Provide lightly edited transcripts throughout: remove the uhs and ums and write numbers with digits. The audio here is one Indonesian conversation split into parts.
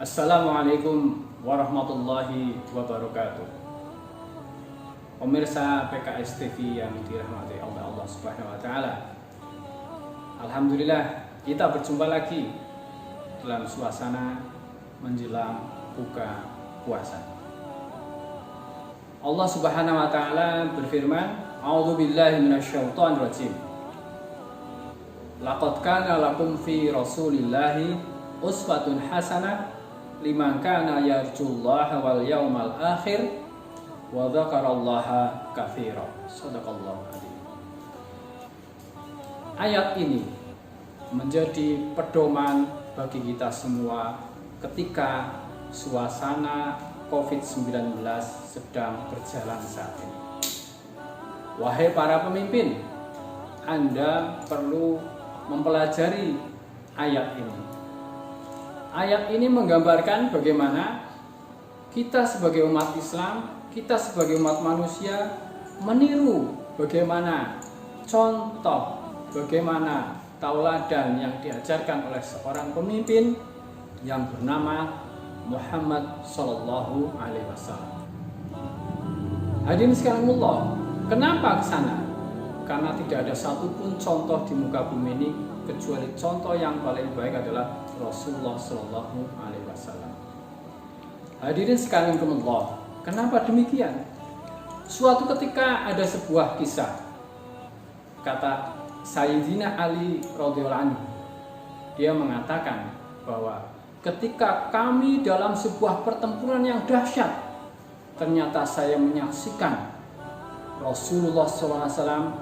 Assalamualaikum warahmatullahi wabarakatuh. Pemirsa PKS TV yang dirahmati oleh Allah Subhanahu wa taala. Alhamdulillah kita berjumpa lagi dalam suasana menjelang buka puasa. Allah Subhanahu wa taala berfirman, "A'udzubillahi minasyaitonir rajim. Laqad kana lakum fi Rasulillahi uswatun hasanah liman kana yarjullaha wal yawmal akhir wa dzakarallaha katsira." Shadaqallahu adzim. Ayat ini menjadi pedoman bagi kita semua ketika suasana COVID-19 sedang berjalan saat ini. Wahai para pemimpin, Anda perlu mempelajari ayat ini. Ayat ini menggambarkan bagaimana kita sebagai umat Islam, kita sebagai umat manusia meniru bagaimana contoh, bagaimana tauladan yang diajarkan oleh seorang pemimpin yang bernama Muhammad Sallallahu Alaihi Wasallam. Hadirin sekalian, kenapa ke sana? Karena tidak ada satupun contoh di muka bumi ini kecuali contoh yang paling baik adalah Rasulullah Sallallahu Alaihi Wasallam. Hadirin sekalian, kenapa demikian? Suatu ketika ada sebuah kisah, kata Sayyidina Ali radhiyallahu anhu, dia mengatakan bahwa ketika kami dalam sebuah pertempuran yang dahsyat, ternyata saya menyaksikan Rasulullah SAW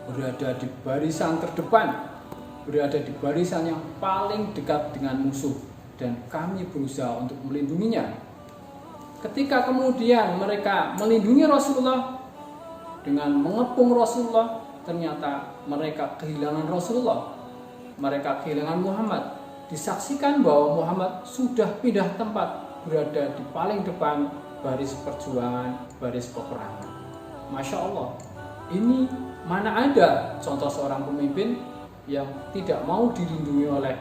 berada di barisan terdepan, berada di barisan yang paling dekat dengan musuh, dan kami berusaha untuk melindunginya. Ketika kemudian mereka melindungi Rasulullah dengan mengepung Rasulullah, ternyata mereka kehilangan Rasulullah, mereka kehilangan Muhammad. Disaksikan bahwa Muhammad sudah pindah tempat, berada di paling depan baris perjuangan, baris peperangan. Masya Allah, ini mana ada contoh seorang pemimpin yang tidak mau dilindungi oleh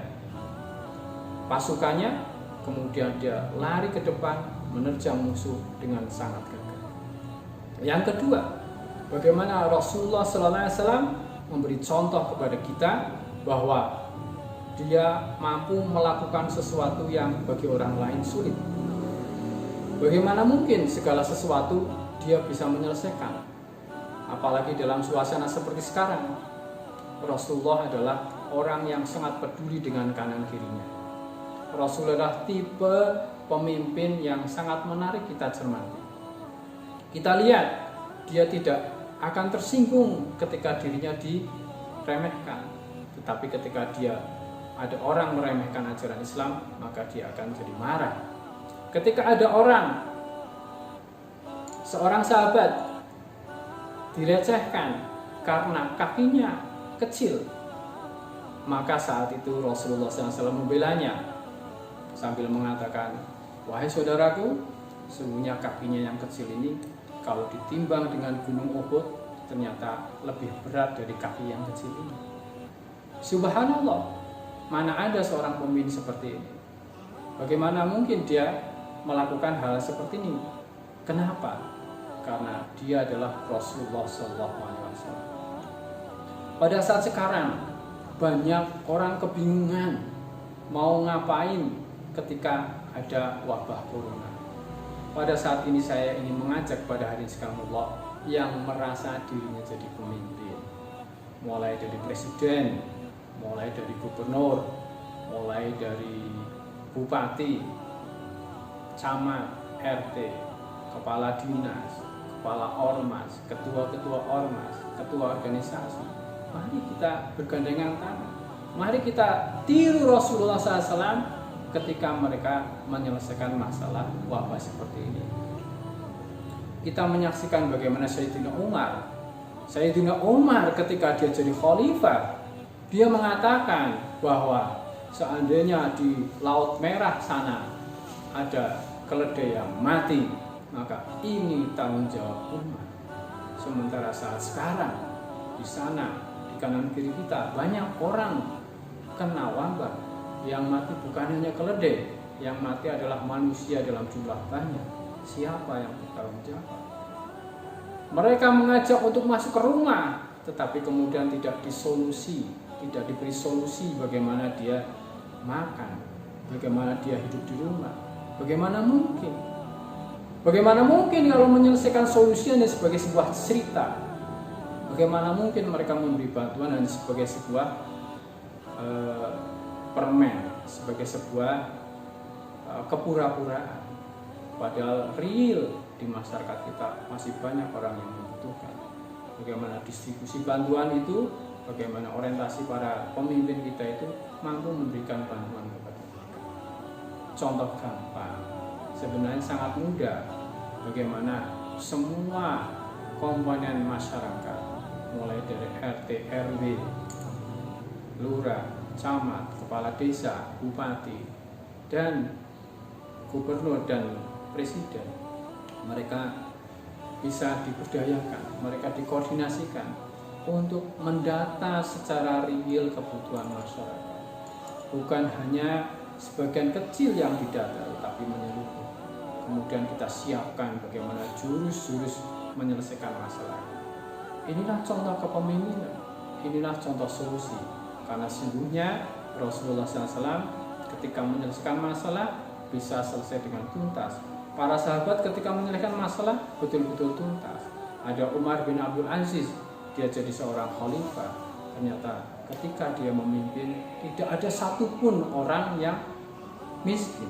pasukannya, kemudian dia lari ke depan menerjang musuh dengan sangat gagah. Yang kedua, bagaimana Rasulullah SAW memberi contoh kepada kita bahwa dia mampu melakukan sesuatu yang bagi orang lain sulit. Bagaimana mungkin segala sesuatu dia bisa menyelesaikan? Apalagi dalam suasana seperti sekarang. Rasulullah adalah orang yang sangat peduli dengan kanan kirinya. Rasulullah tipe pemimpin yang sangat menarik kita cermati. Kita lihat, dia tidak akan tersinggung ketika dirinya diremehkan. Tetapi ketika dia ada orang meremehkan ajaran Islam, maka dia akan jadi marah. Ketika ada orang, seorang sahabat dilecehkan karena kakinya kecil, maka saat itu Rasulullah SAW membelanya sambil mengatakan, "Wahai saudaraku, sesungguhnya kakinya yang kecil ini kalau ditimbang dengan gunung Uhud ternyata lebih berat dari kaki yang kecil ini." Subhanallah, mana ada seorang pemimpin seperti ini? Bagaimana mungkin dia melakukan hal seperti ini? Kenapa? Karena dia adalah Rasulullah SAW. Pada saat sekarang banyak orang kebingungan mau ngapain ketika ada wabah corona. Pada saat ini saya ingin mengajak pada hadirin sekalian yang merasa dirinya jadi pemimpin, mulai dari presiden, mulai dari gubernur, mulai dari bupati, camat, RT, kepala dinas, kepala ormas, ketua-ketua ormas, ketua organisasi. Mari kita bergandengan tangan. Mari kita tiru Rasulullah SAW ketika mereka menyelesaikan masalah wabah seperti ini. Kita menyaksikan bagaimana Sayyidina Umar ketika dia jadi khalifah, dia mengatakan bahwa seandainya di Laut Merah sana ada keledai yang mati, maka ini tanggung jawab umat. Sementara saat sekarang di sana, di kanan kiri kita banyak orang kena wabah Yang mati bukan hanya keledai, yang mati adalah manusia dalam jumlah banyak. Siapa yang bertanggung jawab? Mereka mengajak untuk masuk ke rumah, tetapi kemudian tidak diberi solusi bagaimana dia makan, bagaimana dia hidup di rumah. Bagaimana mungkin? Bagaimana mungkin kalau menyelesaikan solusi hanya sebagai sebuah cerita? Bagaimana mungkin mereka memberi bantuan hanya sebagai sebuah permen, sebagai sebuah kepura-puraan? Padahal real di masyarakat kita masih banyak orang yang membutuhkan. Bagaimana distribusi bantuan itu, bagaimana orientasi para pemimpin kita itu mampu memberikan bantuan kepada mereka. Contoh gampang, sebenarnya sangat mudah, bagaimana semua komponen masyarakat, mulai dari RT, RW, lurah, camat, kepala desa, bupati, dan gubernur dan presiden, mereka bisa diberdayakan, mereka dikoordinasikan untuk mendata secara real kebutuhan masyarakat. Bukan hanya sebagian kecil yang didata, tetapi menyeluruh. Kemudian kita siapkan bagaimana jurus-jurus menyelesaikan masalah. Inilah contoh kepemimpinan, inilah contoh solusi. Karena sesungguhnya Rasulullah SAW ketika menyelesaikan masalah bisa selesai dengan tuntas. Para sahabat ketika menyelesaikan masalah betul-betul tuntas. Ada Umar bin Abdul Aziz, dia jadi seorang khalifah. Ternyata ketika dia memimpin, tidak ada satupun orang yang miskin,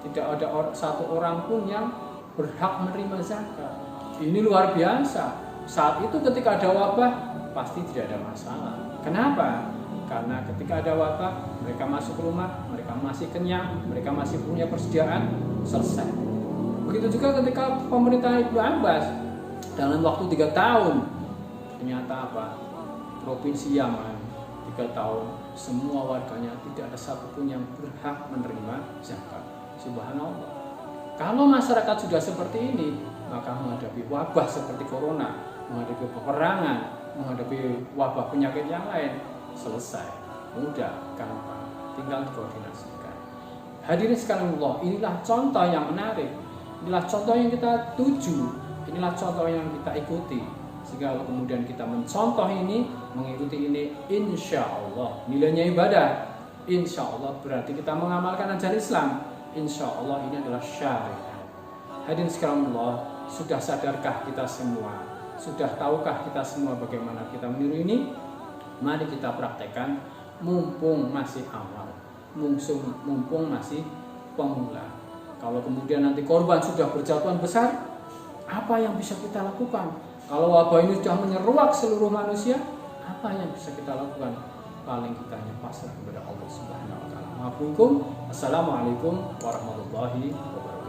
tidak ada satu orang pun yang berhak menerima zakat. Ini luar biasa. Saat itu ketika ada wabah pasti tidak ada masalah. Kenapa? Karena ketika ada wabah mereka masuk ke rumah, mereka masih kenyang, mereka masih punya persediaan, selesai. Begitu juga ketika pemerintahan Ibnu Abbas dalam waktu 3 tahun, ternyata apa? Provinsi Yaman 3 tahun semua warganya tidak ada satupun yang berhak menerima zakat. Subhanallah. Kalau masyarakat sudah seperti ini, maka menghadapi wabah seperti corona, menghadapi peperangan, menghadapi wabah penyakit yang lain, selesai, mudah, gampang, tinggal dikoordinasikan. Hadirin sekalian Allah, inilah contoh yang menarik, inilah contoh yang kita tuju, inilah contoh yang kita ikuti. Sehingga kalau kemudian kita mencontoh ini, mengikuti ini, insya Allah nilainya ibadah. Insya Allah berarti kita mengamalkan ajaran Islam. Insya Allah ini adalah syariat. Hadirin sekalian Allah, sudah sadarkah kita semua? Sudah tahukah kita semua bagaimana kita meniru ini? Mari kita praktekkan mumpung masih awal, mumpung masih pemula. Kalau kemudian nanti korban sudah berjatuhan besar, apa yang bisa kita lakukan? Kalau wabah ini sudah menyeruak seluruh manusia, apa yang bisa kita lakukan? Paling kita hanya pasrah kepada Allah Subhanahu wa taala. Assalamualaikum warahmatullahi wabarakatuh.